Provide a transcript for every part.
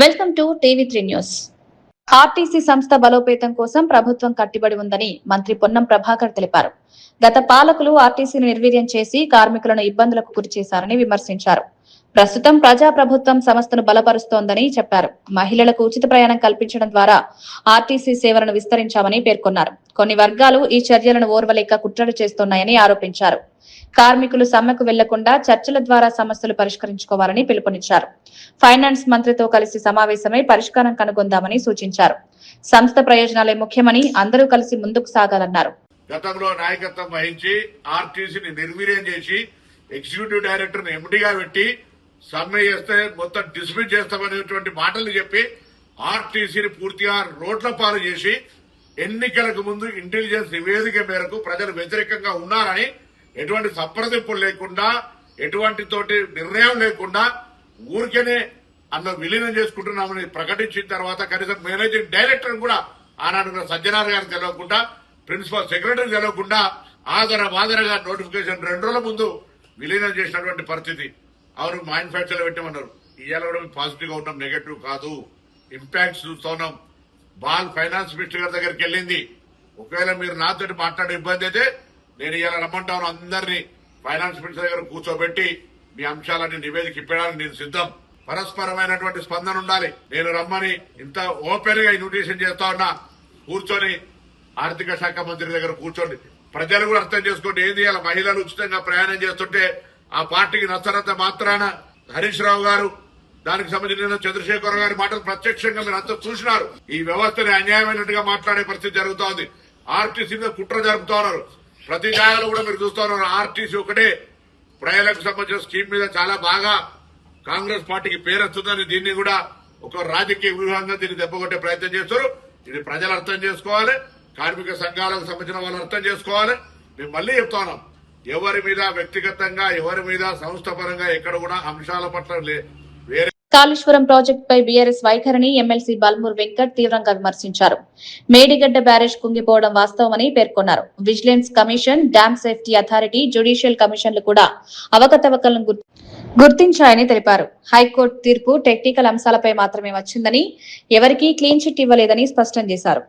Welcome to TV three news. RTC సంస్థ బలోపేతం కోసం ప్రభుత్వం కట్టుబడి ఉందని మంత్రి పొన్నం ప్రభాకర్ తెలిపారు. గత పాలకులు ఆర్టీసీని నిర్వీర్యం చేసి కార్మికులను ఇబ్బందులకు గురిచేశారని విమర్శించారు. ప్రస్తుతం ప్రజాప్రభుత్వం సంస్థను బలపరుస్తోందని చెప్పారు. మహిళలకు ఉచిత ప్రయాణం కల్పించడం ద్వారా ఆర్టీసీ సేవలను విస్తరించామని పేర్కొన్నారు. కొన్ని వర్గాలు ఈ చర్యలను ఓర్వలేక కుట్రలు చేస్తున్నాయని ఆరోపించారు. కార్మికులు సమ్మెకు వెళ్లకుండా చర్చల ద్వారా సమస్యలు పరిష్కరించుకోవాలని పిలుపునిచ్చారు. ఫైనాన్స్ మంత్రితో కలిసి సమావేశమై పరిష్కారం కనుగొందామని సూచించారు. సంస్థ ప్రయోజనాలే ముఖ్యమని అందరూ కలిసి ముందుకు సాగాలన్నారు. గతంలో నాయకత్వం వహించి ఆర్టీసీని నిర్వీర్యం చేసి ఎగ్జిక్యూటివ్ డైరెక్టర్ ని ఎండీగా పెట్టి సమ్మె చేస్తే మొత్తం డిస్మిస్ చేస్తామనేటువంటి మాటలు చెప్పి ఆర్టీసీని పూర్తిగా రోడ్ల పాలు చేసి ఎన్నికలకు ముందు ఇంటెలిజెన్స్ నివేదిక మేరకు ప్రజలు వ్యతిరేకంగా ఉన్నారని ఎటువంటి సంప్రదింపులు లేకుండా ఎటువంటి తోటి నిర్ణయం లేకుండా ఊరికేనే విలీనం చేసుకుంటున్నామని ప్రకటించిన తర్వాత కనీసం మేనేజింగ్ డైరెక్టర్ కూడా ఆనాడు సజ్జనార్ గారికి తెలియకుండా ప్రిన్సిపల్ సెక్రటరీ తెలియకుండా ఆదరగా నోటిఫికేషన్ 2 రోజుల ముందు విలీనం చేసినటువంటి పరిస్థితి. అవును, మ్యానుఫ్యాక్చర్ పెట్టామన్నారు. ఇవాళ కూడా పాజిటివ్ గా ఉన్నాం, నెగటివ్ కాదు. ఇంపాక్ట్స్ చూస్తున్నాం. బాల్ ఫైనాన్స్ మినిస్టర్ గారి దగ్గరికి వెళ్ళింది. ఒకవేళ మీరు నాతో మాట్లాడే ఇబ్బంది అయితే నేను ఇలా రమ్మంటాను. అందరినీ ఫైనాన్స్ మినిస్టర్ దగ్గర కూర్చోబెట్టి మీ అంశాలన్నీ నివేదిక ఇప్పడానికి నేను సిద్ధం. పరస్పరమైనటువంటి స్పందన ఉండాలి. నేను రమ్మని ఇంత ఓపెన్ గా ఇన్విటేషన్ చేస్తా ఉన్నా. కూర్చొని ఆర్థిక శాఖ మంత్రి దగ్గర కూర్చోండి. ప్రజలు కూడా అర్థం చేసుకోండి. ఏది ఇలా మహిళలు ఉచితంగా ప్రయాణం చేస్తుంటే ఆ పార్టీకి నచ్చనంత మాత్రాన హరీష్ రావు గారు, దానికి సంబంధించిన చంద్రశేఖర్ గారి మాటలు ప్రత్యక్షంగా మీరు అంతా చూసినారు. ఈ వ్యవస్థని అన్యాయమైనట్టుగా మాట్లాడే పరిస్థితి జరుగుతోంది. ఆర్టీసీ మీద కుట్ర జరుపుతా ఉన్నారు. ప్రతి జాగాలో కూడా మీరు చూస్తా ఉన్నారు. ఆర్టీసీ ఒకటే ప్రజలకు సంబంధించిన స్కీమ్ మీద చాలా బాగా కాంగ్రెస్ పార్టీకి పేరొస్తుందని దీన్ని కూడా ఒక రాజకీయ వ్యూహంగా దీన్ని దెబ్బకొట్టే ప్రయత్నం చేస్తారు. ఇది ప్రజలు అర్థం చేసుకోవాలి. కార్మిక సంఘాలకు సంబంధించిన వాళ్ళు అర్థం చేసుకోవాలి. మేము మళ్లీ చెప్తా ఉన్నాం, ఎవరి మీద వ్యక్తిగతంగా ఎవరి మీద సంస్థ పరంగా ఎక్కడ కూడా అంశాల పట్ల వేరే కాళేశ్వరం ప్రాజెక్టుపై బీఆర్ఎస్ వైఖరిని ఎమ్మెల్సీ బల్మూర్ వెంకట్ తీవ్రంగా విమర్శించారు. మేడిగడ్డ బ్యారేజ్ కుంగిపోవడం వాస్తవమని పేర్కొన్నారు. Vigilance commission, dam safety authority, judicial కమిషన్లు కూడా అవకతవకలను గుర్తించాయని తెలిపారు. హైకోర్టు తీర్పు టెక్నికల్ అంశాలపై మాత్రమే వచ్చిందని, ఎవరికీ క్లీన్ చిట్ ఇవ్వలేదని స్పష్టం చేశారు.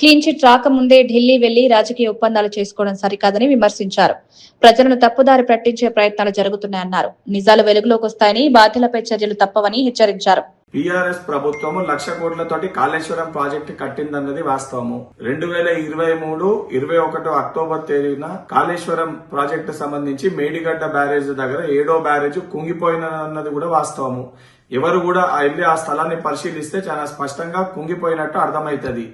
క్లీన్ చిట్ రాకముందే ఢిల్లీ వెళ్లి రాజకీయ ఒప్పందాలు చేసుకోవడం సరికాదని విమర్శించారు. ప్రజలను తప్పుదారి పట్టించే ప్రయత్నాలు జరుగుతున్నాయన్నారు. నిజాలు వెలుగులోకి వస్తాయని, బాధ్యులపై చర్యలు తప్పవని హెచ్చరించారు. టీఆర్ఎస్ ప్రభుత్వము 1,00,000 కోట్లతోటి కాళేశ్వరం ప్రాజెక్టు కట్టిందన్నది వాస్తవము. 2023-21 అక్టోబర్ తేదీన కాళేశ్వరం ప్రాజెక్టు సంబంధించి మేడిగడ్డ బ్యారేజ్ దగ్గర 7వ బ్యారేజ్ కుంగిపోయినన్నది కూడా వాస్తవము. ఎవరు కూడా వెళ్లి ఆ స్థలాన్ని పరిశీలిస్తే చాలా స్పష్టంగా కుంగిపోయినట్టు అర్థమైతది.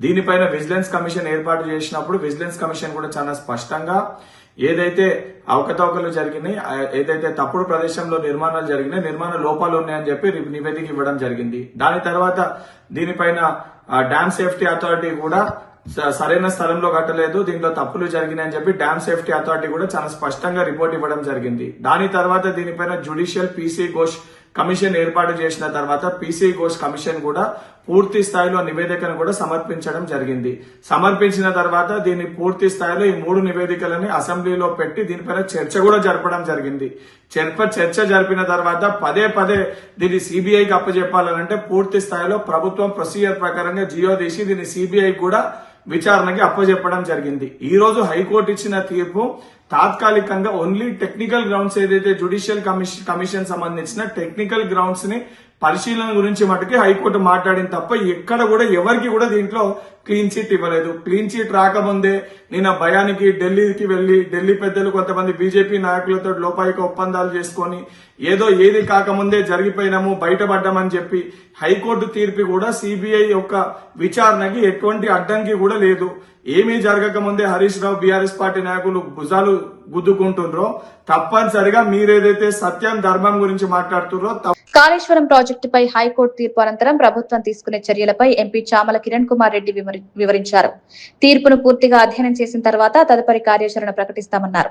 దీనిపైన విజిలెన్స్ కమిషన్ ఏర్పాటు చేసినప్పుడు విజిలెన్స్ కమిషన్ కూడా చాలా స్పష్టంగా ఏదైతే అవకతవకలు జరిగినాయి, ఏదైతే తప్పుడు ప్రదేశంలో నిర్మాణాలు జరిగినాయి, నిర్మాణ లోపాలు ఉన్నాయని చెప్పి నివేదిక ఇవ్వడం జరిగింది. దాని తర్వాత దీనిపైన డ్యామ్ సేఫ్టీ అథారిటీ కూడా సరైన స్థలంలో కట్టలేదు, దీంట్లో తప్పులు జరిగినాయని చెప్పి డ్యామ్ సేఫ్టీ అథారిటీ కూడా చాలా స్పష్టంగా రిపోర్ట్ ఇవ్వడం జరిగింది. దాని తర్వాత దీనిపైన జ్యుడిషియల్ పీసీ ఘోష్ కమిషన్ ఏర్పాటు చేసిన తర్వాత పీసీ ఘోష్ కమిషన్ కూడా పూర్తి స్థాయిలో నివేదికను కూడా సమర్పించడం జరిగింది. సమర్పించిన తర్వాత దీన్ని పూర్తి స్థాయిలో ఈ 3 నివేదికలని అసెంబ్లీలో పెట్టి దీనిపైన చర్చ కూడా జరపడం జరిగింది. చర్చ జరిపిన తర్వాత పదే దీన్ని సిబిఐకి అప్పచెప్పాలనంటే పూర్తి స్థాయిలో ప్రభుత్వం ప్రొసీజర్ ప్రకారంగా జియో తీసి దీన్ని సిబిఐ కూడా విచారణకి అప్పచెప్పడం జరిగింది. ఈ రోజు హైకోర్టు ఇచ్చిన తీర్పు తాత్కాలికంగా ఓన్లీ టెక్నికల్ గ్రౌండ్స్ ఏదైతే జ్యుడిషియల్ కమిషన్ సంబంధించిన టెక్నికల్ గ్రౌండ్స్ ని పరిశీలన గురించి మటుకి హైకోర్టు మాట్లాడింది తప్ప ఎక్కడ కూడా ఎవరికి కూడా దీంట్లో క్లీన్ చిట్ ఇవ్వలేదు. క్లీన్ చిట్ రాకముందే నేను భయానికి ఢిల్లీకి వెళ్లి ఢిల్లీ పెద్దలు కొంతమంది బీజేపీ నాయకులతో లోపాయిక ఒప్పందాలు చేసుకుని ఏది కాకముందే జరిగిపోయినాము, బయటపడ్డామని చెప్పి హైకోర్టు తీర్పు కూడా సిబిఐ యొక్క విచారణకి ఎటువంటి అడ్డంకి కూడా లేదు. ఏమీ జరగకముందే హరీష్ రావు బీఆర్ఎస్ పార్టీ నాయకులు భుజాలు గుద్దుకుంటుండ్రో తప్పనిసరిగా మీరేదైతే సత్యం ధర్మం గురించి మాట్లాడుతున్నారో. కాళేశ్వరం ప్రాజెక్టుపై హైకోర్టు తీర్పు అనంతరం ప్రభుత్వం తీసుకునే చర్యలపై ఎంపీ చామల కిరణ్ కుమార్ రెడ్డి వివరించారు. తీర్పును పూర్తిగా అధ్యయనం చేసిన తర్వాత తదుపరి కార్యాచరణ ప్రకటిస్తామన్నారు.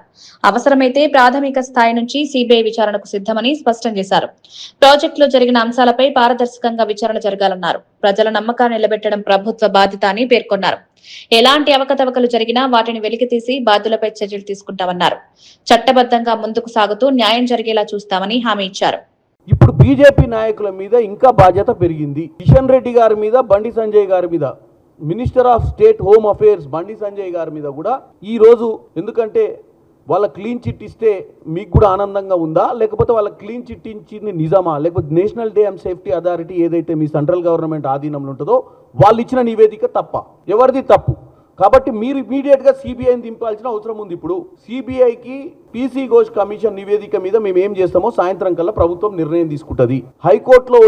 అవసరమైతే ప్రాథమిక స్థాయి నుంచి సిబిఐ విచారణకు సిద్ధమని స్పష్టం చేశారు. ప్రాజెక్టులో జరిగిన అంశాలపై పారదర్శకంగా విచారణ జరగాలన్నారు. ప్రజల నమ్మకాన్ని నిలబెట్టడం ప్రభుత్వ బాధ్యత అని పేర్కొన్నారు. ఎలాంటి అవకతవకలు జరిగినా వాటిని వెలికితీసి బాధ్యులపై చర్యలు తీసుకుంటామన్నారు. చట్టబద్ధంగా ముందుకు సాగుతూ న్యాయం జరిగేలా చూస్తామని హామీ ఇచ్చారు. ఇప్పుడు బీజేపీ నాయకుల మీద ఇంకా బాధ్యత పెరిగింది. కిషన్ రెడ్డి గారి మీద, బండి సంజయ్ గారి మీద, minister of state home affairs Bandi Sanjay గారి మీద కూడా ఈరోజు, ఎందుకంటే వాళ్ళ క్లీన్ చిట్ ఇస్తే మీకు కూడా ఆనందంగా ఉందా, లేకపోతే వాళ్ళ క్లీన్ చిట్ ఇచ్చింది నిజమా, లేకపోతే నేషనల్ డ్యామ్ సేఫ్టీ అథారిటీ ఏదైతే మీ సెంట్రల్ గవర్నమెంట్ ఆధీనంలో ఉంటుందో వాళ్ళు ఇచ్చిన నివేదిక తప్ప? ఎవరిది తప్పు? కాబట్టి మీరు ఇమీడియట్గా సిబిఐని దింపాల్సిన అవసరం ఉంది. ఇప్పుడు సిబిఐకి పీసీ ఘోష్ కమిషన్ నివేదిక మీద మేము ఏం చేస్తామో సాయంత్రం కల్లా ప్రభుత్వం నిర్ణయం తీసుకుంటుంది. హైకోర్టులో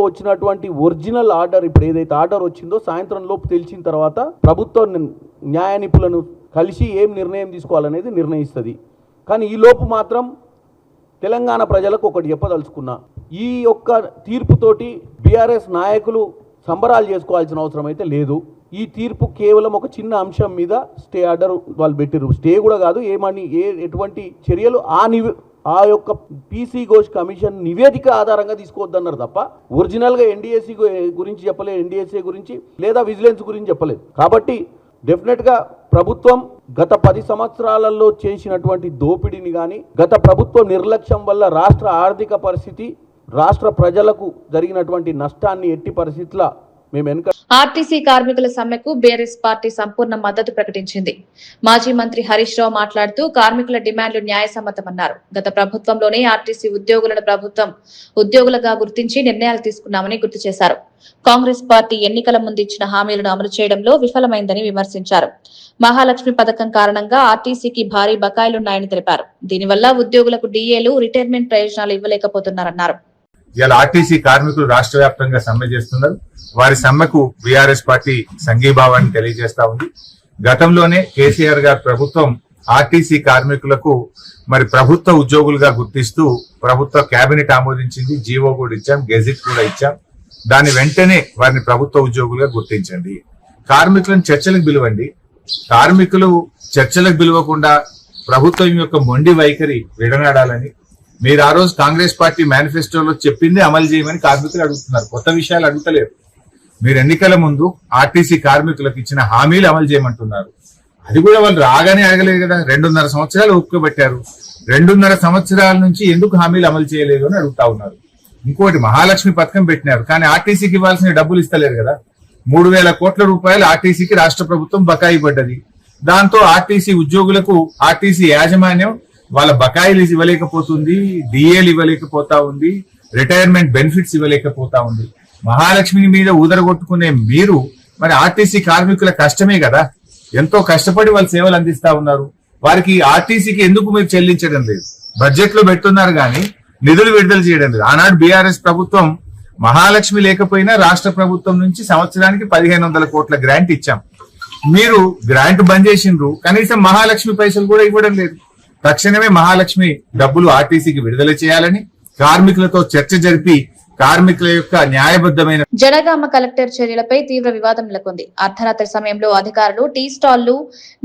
వచ్చినటువంటి ఒరిజినల్ ఆర్డర్, ఇప్పుడు ఏదైతే ఆర్డర్ వచ్చిందో సాయంత్రం లోపు తెలిసిన తర్వాత ప్రభుత్వం న్యాయ నిపుణులను కలిసి ఏం నిర్ణయం తీసుకోవాలనేది నిర్ణయిస్తుంది. కానీ ఈ లోపు మాత్రం తెలంగాణ ప్రజలకు ఒకటి చెప్పదలుచుకున్నా, ఈ యొక్క తీర్పుతోటి బీఆర్ఎస్ నాయకులు సంబరాలు చేసుకోవాల్సిన అవసరం అయితే లేదు. ఈ తీర్పు కేవలం ఒక చిన్న అంశం మీద స్టే ఆర్డర్ వాళ్ళు పెట్టిరు. స్టే కూడా కాదు, ఎటువంటి చర్యలు ఆ యొక్క పీసీ ఘోష్ కమిషన్ నివేదిక ఆధారంగా తీసుకోవద్దన్నారు తప్ప ఒరిజినల్గా ఎన్డీఏసీ గురించి చెప్పలేదు, ఎన్డీఏసీ గురించి లేదా విజిలెన్స్ గురించి చెప్పలేదు. కాబట్టి డెఫినెట్గా ప్రభుత్వం గత 10 సంవత్సరాలలో చేసినటువంటి దోపిడీని కానీ, గత ప్రభుత్వ నిర్లక్ష్యం వల్ల రాష్ట్ర ఆర్థిక పరిస్థితి, రాష్ట్ర ప్రజలకు జరిగినటువంటి నష్టాన్ని ఎట్టి పరిస్థితుల్లో మేము ఆర్టీసీ కార్మికుల సమ్మెకు బీఆర్ఎస్ పార్టీ సంపూర్ణ మద్దతు ప్రకటించింది. మాజీ మంత్రి హరీష్ రావు మాట్లాడుతూ కార్మికుల డిమాండ్లు న్యాయసమ్మతమన్నారు. గత ప్రభుత్వంలోనే ఆర్టీసీ ఉద్యోగులను ప్రభుత్వం ఉద్యోగులుగా గుర్తించి నిర్ణయాలు తీసుకున్నామని గుర్తు చేశారు. కాంగ్రెస్ పార్టీ ఎన్నికల ముందు ఇచ్చిన హామీలను అమలు చేయడంలో విఫలమైందని విమర్శించారు. మహాలక్ష్మి పథకం కారణంగా ఆర్టీసీకి భారీ బకాయిలున్నాయని తెలిపారు. దీనివల్ల ఉద్యోగులకు డీఏలు, రిటైర్మెంట్ ప్రయోజనాలు ఇవ్వలేకపోతున్నారన్నారు. ఇవాళ ఆర్టీసీ కార్మికులు రాష్ట్ర వ్యాప్తంగా సమ్మె చేస్తున్నారు. వారి సమ్మెకు బీఆర్ఎస్ పార్టీ సంఘీభావాన్ని తెలియజేస్తా ఉంది. గతంలోనే కేసీఆర్ గారి ప్రభుత్వం ఆర్టీసీ కార్మికులకు మరి ప్రభుత్వ ఉద్యోగులుగా గుర్తిస్తూ ప్రభుత్వ కేబినెట్ ఆమోదించింది. జీవో కూడా ఇచ్చాం, గెజిట్ కూడా ఇచ్చాం. దాని వెంటనే వారిని ప్రభుత్వ ఉద్యోగులుగా గుర్తించండి. కార్మికులను చర్చలకు పిలవండి. కార్మికులు చర్చలకు పిలవకుండా ప్రభుత్వం యొక్క మొండి వైఖరి విడనాడాలని మీరు ఆ రోజు కాంగ్రెస్ పార్టీ మేనిఫెస్టోలో చెప్పింది అమలు చేయమని కార్మికులు అడుగుతున్నారు. కొత్త విషయాలు అడుగుతలేరు. మీరు ఎన్నికల ముందు ఆర్టీసీ కార్మికులకు ఇచ్చిన హామీలు అమలు చేయమంటున్నారు. అది కూడా వాళ్ళు రాగానే అడగలేదు కదా. 2.5 సంవత్సరాలు ఒప్పుకోబెట్టారు. 2.5 సంవత్సరాల నుంచి ఎందుకు హామీలు అమలు చేయలేదు అని అడుగుతా ఉన్నారు. ఇంకోటి, మహాలక్ష్మి పథకం పెట్టినారు, కానీ ఆర్టీసీకి ఇవ్వాల్సిన డబ్బులు ఇస్తలేరు కదా. 3,000 కోట్ల రూపాయలు ఆర్టీసీకి రాష్ట్ర ప్రభుత్వం బకాయి పడ్డది. దాంతో ఆర్టీసీ ఉద్యోగులకు ఆర్టీసీ యాజమాన్యం వాళ్ళ బకాయిలు ఇవ్వలేకపోతుంది, డిఏలు ఇవ్వలేకపోతా ఉంది, రిటైర్మెంట్ బెనిఫిట్స్ ఇవ్వలేకపోతా ఉంది. మహాలక్ష్మి మీద ఊదరగొట్టుకునే మీరు మరి ఆర్టీసీ కార్మికుల కష్టమే కదా, ఎంతో కష్టపడి వాళ్ళు సేవలు అందిస్తా ఉన్నారు. వారికి ఆర్టీసీకి ఎందుకు మీరు చెల్లించడం లేదు? బడ్జెట్ లో పెడుతున్నారు కానీ నిధులు విడుదల చేయడం లేదు. ఆనాడు బీఆర్ఎస్ ప్రభుత్వం మహాలక్ష్మి లేకపోయినా రాష్ట్ర ప్రభుత్వం నుంచి సంవత్సరానికి 1,500 కోట్ల గ్రాంట్ ఇచ్చాం. మీరు గ్రాంట్ బంద్ చేసిండ్రు, కనీసం మహాలక్ష్మి పైసలు కూడా ఇవ్వడం లేదు. తక్షణమే మహాలక్ష్మి డబ్బులు ఆర్టీసీకి విడుదల చేయాలని కార్మికులతో చర్చ జరిపి కార్మికుల యొక్క న్యాయబద్ధమైన జనగామ కలెక్టర్ చర్యలపై తీవ్ర వివాదం నెలకొంది. అర్ధరాత్రి సమయంలో అధికారులు టీ స్టాళ్లు,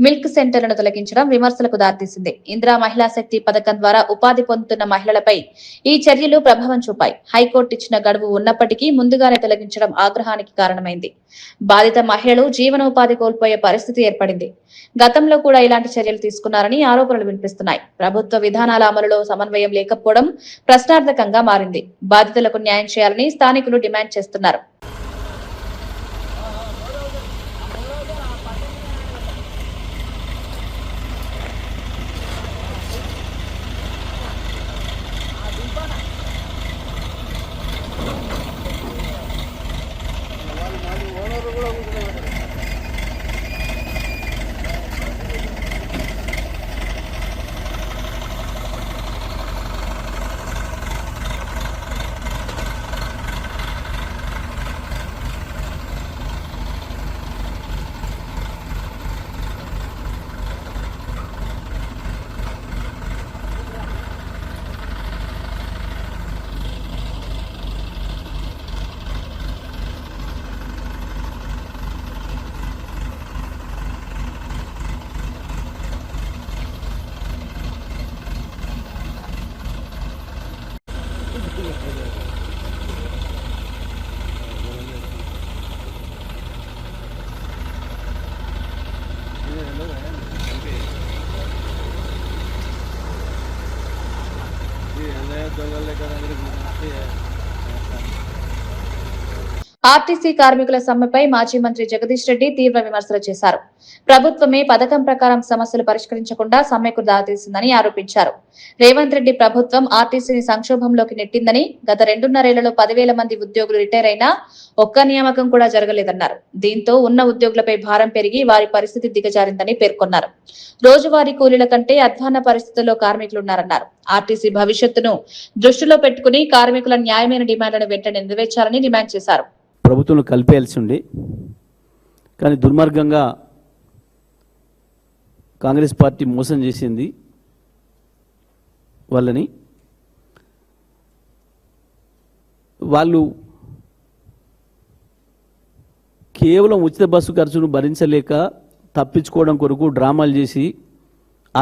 మిల్క్ సెంటర్లను తొలగించడం విమర్శలకు దారితీసింది. ఇందిరా మహిళా శక్తి పథకం ద్వారా ఉపాధి పొందుతున్న మహిళలపై ఈ చర్యలు ప్రభావం చూపాయి. హైకోర్టు ఇచ్చిన గడువు ఉన్నప్పటికీ ముందుగానే తొలగించడం ఆగ్రహానికి కారణమైంది. బాధిత మహిళలు జీవనోపాధి కోల్పోయే పరిస్థితి ఏర్పడింది. గతంలో కూడా ఇలాంటి చర్యలు తీసుకున్నారని ఆరోపణలు వినిపిస్తున్నాయి. ప్రభుత్వ విధానాల అమలులో సమన్వయం లేకపోవడం ప్రశ్నార్థకంగా మారింది. బాధితులకు న్యాయం చేయాలని స్థానికులు డిమాండ్ చేస్తున్నారు. ఆర్టీసీ కార్మికుల సమ్మెపై మాజీ మంత్రి జగదీష్ రెడ్డి తీవ్ర విమర్శలు చేశారు. ప్రభుత్వమే పథకం ప్రకారం సమస్యలు పరిష్కరించకుండా సమ్మెకు దారితీసిందని ఆరోపించారు. రేవంత్ రెడ్డి ప్రభుత్వం ఆర్టీసీని సంక్షోభంలోకి నెట్టిందని, గత 2.5 ఏళ్లలో 10,000 మంది ఉద్యోగులు రిటైర్ అయినా ఒక్క నియామకం కూడా జరగలేదన్నారు. దీంతో ఉన్న ఉద్యోగులపై భారం పెరిగి వారి పరిస్థితి దిగజారిందని పేర్కొన్నారు. రోజువారీ కూలీల కంటే అధ్వాన్న పరిస్థితుల్లో కార్మికులున్నారన్నారు. ఆర్టీసీ భవిష్యత్తును దృష్టిలో పెట్టుకుని కార్మికుల న్యాయమైన డిమాండ్లను వెంటనే నెరవేర్చాలని డిమాండ్ చేశారు. ప్రభుత్వం కలిపేయాల్సి ఉండి, కానీ దుర్మార్గంగా కాంగ్రెస్ పార్టీ మోసం చేసింది వాళ్ళని. వాళ్ళు కేవలం ఉచిత బస్సు ఖర్చును భరించలేక తప్పించుకోవడం కొరకు డ్రామాలు చేసి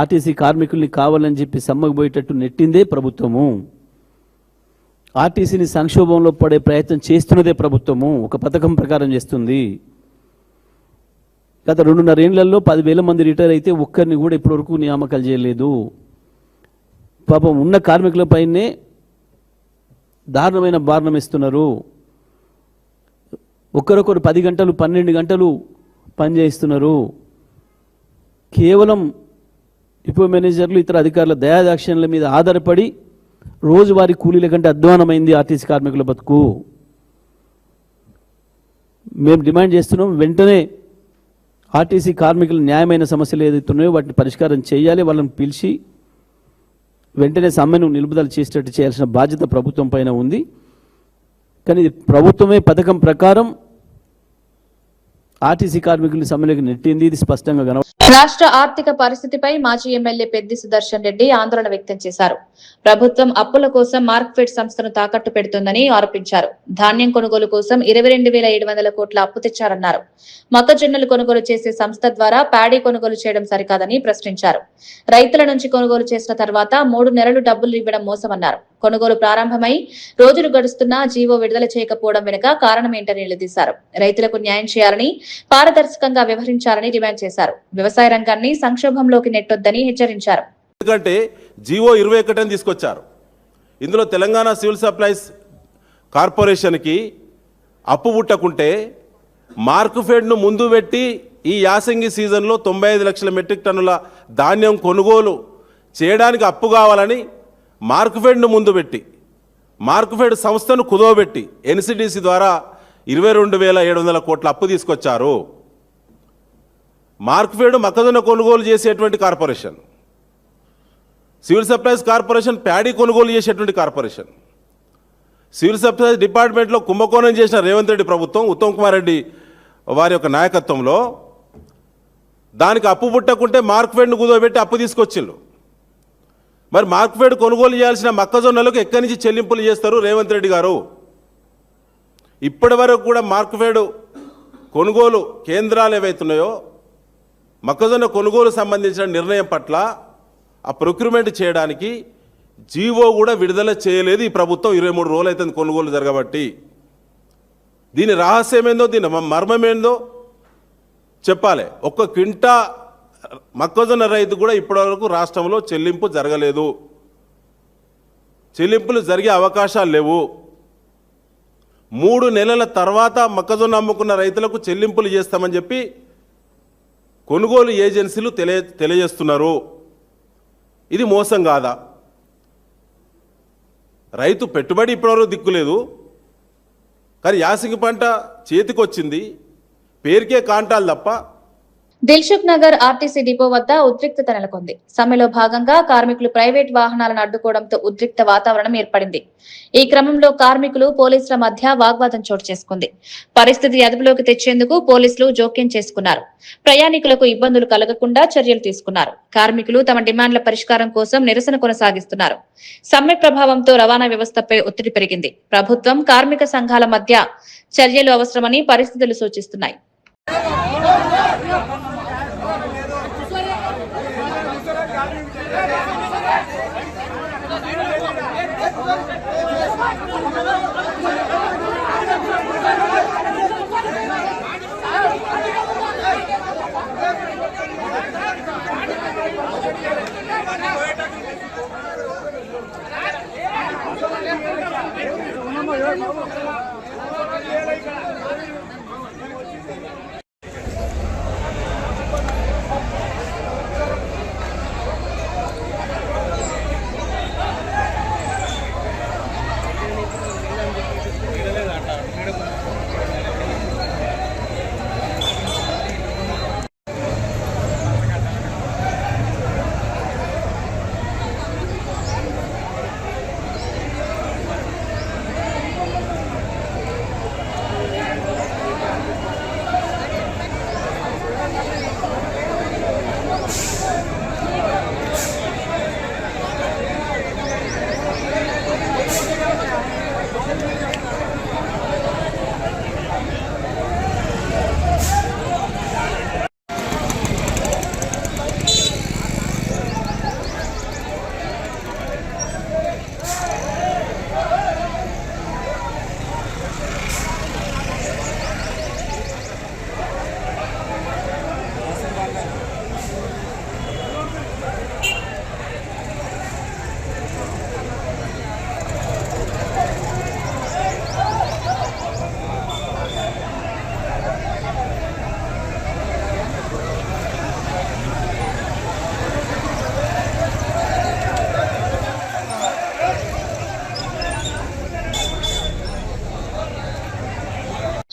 ఆర్టీసీ కార్మికుల్ని కావాలని చెప్పి సమ్మకు పోయేటట్టు నెట్టిందే ప్రభుత్వము. ఆర్టీసీని సంక్షోభంలో పడే ప్రయత్నం చేస్తున్నదే ప్రభుత్వము. ఒక పథకం ప్రకారం చేస్తుంది. గత 2.5 ఏళ్లలో 10,000 మంది రిటైర్ అయితే ఒక్కరిని కూడా ఇప్పటివరకు నియామకాలు చేయలేదు. పాపం ఉన్న కార్మికులపైనే దారుణమైన భారణం ఇస్తున్నారు. ఒకరొకరు 10 గంటలు 12 గంటలు పనిచేస్తున్నారు. కేవలం డిపో మేనేజర్లు ఇతర అధికారుల దయాదాక్షిణ్యాల మీద ఆధారపడి రోజువారీ కూలీల కంటే అధ్వానమైంది ఆర్టీసీ కార్మికుల బతుకు. మేము డిమాండ్ చేస్తున్నాం, వెంటనే ఆర్టీసీ కార్మికుల న్యాయమైన సమస్యలు ఏదైతే ఉన్నాయో వాటిని పరిష్కారం చేయాలి. వాళ్ళని పిలిచి వెంటనే సమ్మెను నిలుపుదల చేసేటట్టు చేయాల్సిన బాధ్యత ప్రభుత్వం పైన ఉంది. కానీ ప్రభుత్వమే పథకం ప్రకారం ఆర్టీసీ కార్మికుల్ని సమ్మెలోకి నెట్టింది. ఇది స్పష్టంగా కనబడుతుంది. రాష్ట్ర ఆర్థిక పరిస్థితిపై మాజీ ఎమ్మెల్యే పెద్ది సుదర్శన్ రెడ్డి ఆందోళన వ్యక్తం చేశారు. ప్రభుత్వం అప్పుల కోసం మార్క్ఫెడ్ సంస్థను తాకట్టు పెడుతోందని ఆరోపించారు. ధాన్యం కొనుగోలు కోసం 22,700 కోట్ల అప్పు తెచ్చారన్నారు. మొక్కజొన్నలు కొనుగోలు చేసే సంస్థ ద్వారా ప్యాడీ కొనుగోలు చేయడం సరికాదని ప్రశ్నించారు. రైతుల నుంచి కొనుగోలు చేసిన తర్వాత 3 నెలలు డబ్బులు ఇవ్వడం మోసమన్నారు. కొనుగోలు ప్రారంభమై రోజులు గడుస్తున్నా జీవో విడుదల చేయకపోవడం వెనుక కారణం ఏంటని నిలదీశారు. రైతులకు న్యాయం చేయాలని, పారదర్శకంగా వ్యవహరించాలని డిమాండ్ చేశారు. వ్యవసాయ రంగాన్ని సంక్షోభంలోకి నెట్టొద్దని హెచ్చరించారు. ఎందుకంటే జీవో 21 తీసుకొచ్చారు. ఇందులో తెలంగాణ సివిల్ సప్లైస్ కార్పొరేషన్కి అప్పు పుట్టకుంటే మార్క్ఫెడ్ను ముందు పెట్టి ఈ యాసంగి సీజన్లో 95 లక్షల మెట్రిక్ టన్నుల ధాన్యం కొనుగోలు చేయడానికి అప్పు కావాలని మార్క్ఫెడ్ను ముందు పెట్టి మార్క్ఫెడ్ సంస్థను కుదవబెట్టి ఎన్సిడిసి ద్వారా 22,700 కోట్ల అప్పు తీసుకొచ్చారు. మార్క్ఫెడ్ మొక్కజొన్న కొనుగోలు చేసేటువంటి corporation, civil supplies corporation paddy కొనుగోలు చేసేటువంటి కార్పొరేషన్. సివిల్ సప్లైస్ డిపార్ట్మెంట్లో కుంభకోణం చేసిన రేవంత్ రెడ్డి ప్రభుత్వం, ఉత్తమ్ కుమార్ రెడ్డి వారి యొక్క నాయకత్వంలో దానికి అప్పు పుట్టకుంటే మార్క్ఫెడ్ను కుదవబెట్టి అప్పు తీసుకొచ్చిళ్ళు. మరి మార్క్ఫెడ్ కొనుగోలు చేయాల్సిన మొక్కజొన్నలకు ఎక్కడి నుంచి చెల్లింపులు చేస్తారు రేవంత్ రెడ్డి గారు? ఇప్పటి వరకు కూడా మార్క్ఫెడ్ కొనుగోలు కేంద్రాలు ఏవైతున్నాయో మొక్కజొన్న కొనుగోలు సంబంధించిన నిర్ణయం పట్ల ఆ ప్రొక్యూర్మెంట్ చేయడానికి జీవో కూడా విడుదల చేయలేదు ఈ ప్రభుత్వం. 23 రోజులు అవుతుంది కొనుగోలు జరగబట్టి. దీని రహస్యమేందో, దీని మర్మమేందో చెప్పాలి. ఒక్క క్వింటా మొక్కజొన్న రైతు కూడా ఇప్పటివరకు రాష్ట్రంలో చెల్లింపు జరగలేదు. చెల్లింపులు జరిగే అవకాశాలు లేవు. 3 నెలల తర్వాత మొక్కజొన్న అమ్ముకున్న రైతులకు చెల్లింపులు చేస్తామని చెప్పి కొనుగోలు ఏజెన్సీలు తెలియజేస్తున్నారు. ఇది మోసం కాదా? రైతు పెట్టుబడి ఇప్పటివరకు దిక్కులేదు, కానీ యాసంగి పంట చేతికొచ్చింది, పేరుకే కాంటాలు తప్ప. దిల్సుఖ్ నగర్ ఆర్టీసీ డిపో వద్ద ఉద్రిక్తత నెలకొంది. సమ్మెలో భాగంగా కార్మికులు ప్రైవేట్ వాహనాలను అడ్డుకోవడంతో ఉద్రిక్త వాతావరణం ఏర్పడింది. ఈ క్రమంలో కార్మికులు పోలీసుల మధ్య వాగ్వాదం చోటు చేసుకుంది. పరిస్థితి అదుపులోకి తెచ్చేందుకు పోలీసులు జోక్యం చేసుకున్నారు. ప్రయాణికులకు ఇబ్బందులు కలగకుండా చర్యలు తీసుకున్నారు. కార్మికులు తమ డిమాండ్ల పరిష్కారం కోసం నిరసన కొనసాగిస్తున్నారు. సమ్మె ప్రభావంతో రవాణా వ్యవస్థపై ఒత్తిడి పెరిగింది. ప్రభుత్వం, కార్మిక సంఘాల మధ్య చర్యలు అవసరమని పరిస్థితులు సూచిస్తున్నాయి.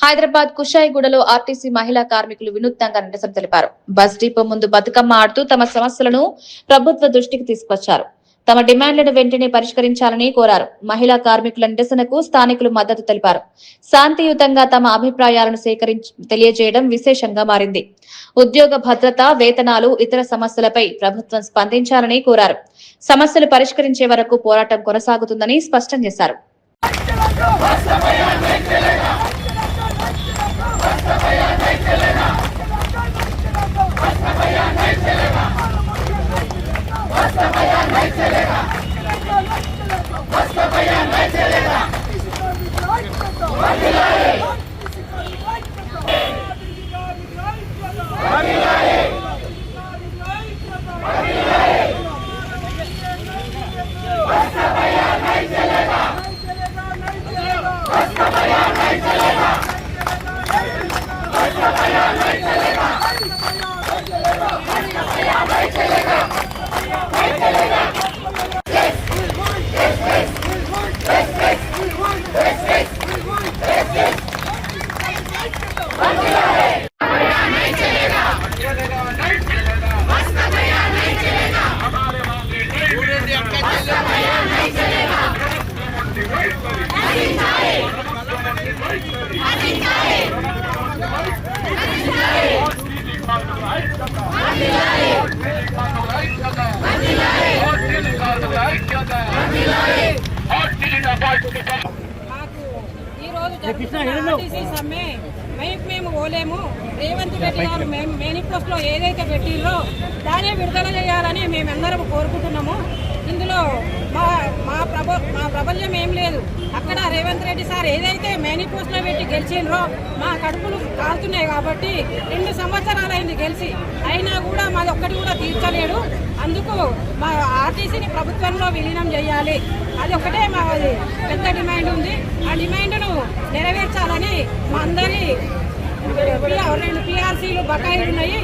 హైదరాబాద్ కుషాయిగూడలో ఆర్టీసీ మహిళా కార్మికులు వినూత్నంగా నిరసన తెలిపారు. బస్ డిపో ముందు బతుకమ్మ ఆడుతూ తమ సమస్యలను ప్రభుత్వ దృష్టికి తీసుకొచ్చారు. తమ డిమాండ్లను వెంటనే పరిష్కరించాలని కోరారు. మహిళా కార్మికుల నిరసనకు స్థానికులు మద్దతు తెలిపారు. శాంతియుతంగా తమ అభిప్రాయాలను తెలియజేయడం విశేషంగా మారింది. ఉద్యోగ భద్రత, వేతనాలు, ఇతర సమస్యలపై ప్రభుత్వం స్పందించాలని కోరారు. సమస్యలు పరిష్కరించే వరకు పోరాటం కొనసాగుతుందని స్పష్టం చేశారు. మాకు ఈరోజు ఆర్టీసీ సమ్మె మేము పోలేము. రేవంత్ రెడ్డి గారు మేనిఫెస్టోలో ఏదైతే పెట్టిందో దానే విడుదల చేయాలని మేమందరం కోరుకుంటున్నాము. ఇందులో మా ప్రబల్యం ఏం లేదు. అక్కడ రేవంత్ రెడ్డి సార్ ఏదైతే మేనిఫెస్టోలో పెట్టి గెలిచిండ్రో మా కడుపులు కాలుతున్నాయి కాబట్టి 2 సంవత్సరాలైంది గెలిచి, అయినా కూడా మాది ఒక్కటి కూడా తీర్చలేడు. అందుకు మా ఆర్టీసీని ప్రభుత్వంలో విలీనం చేయాలి, అది ఒకటే మా పెద్ద డిమాండ్ ఉంది. ఆ డిమాండ్ను నెరవేర్చాలని మా అందరి 2 PRCలు బకాయిలు ఉన్నాయి.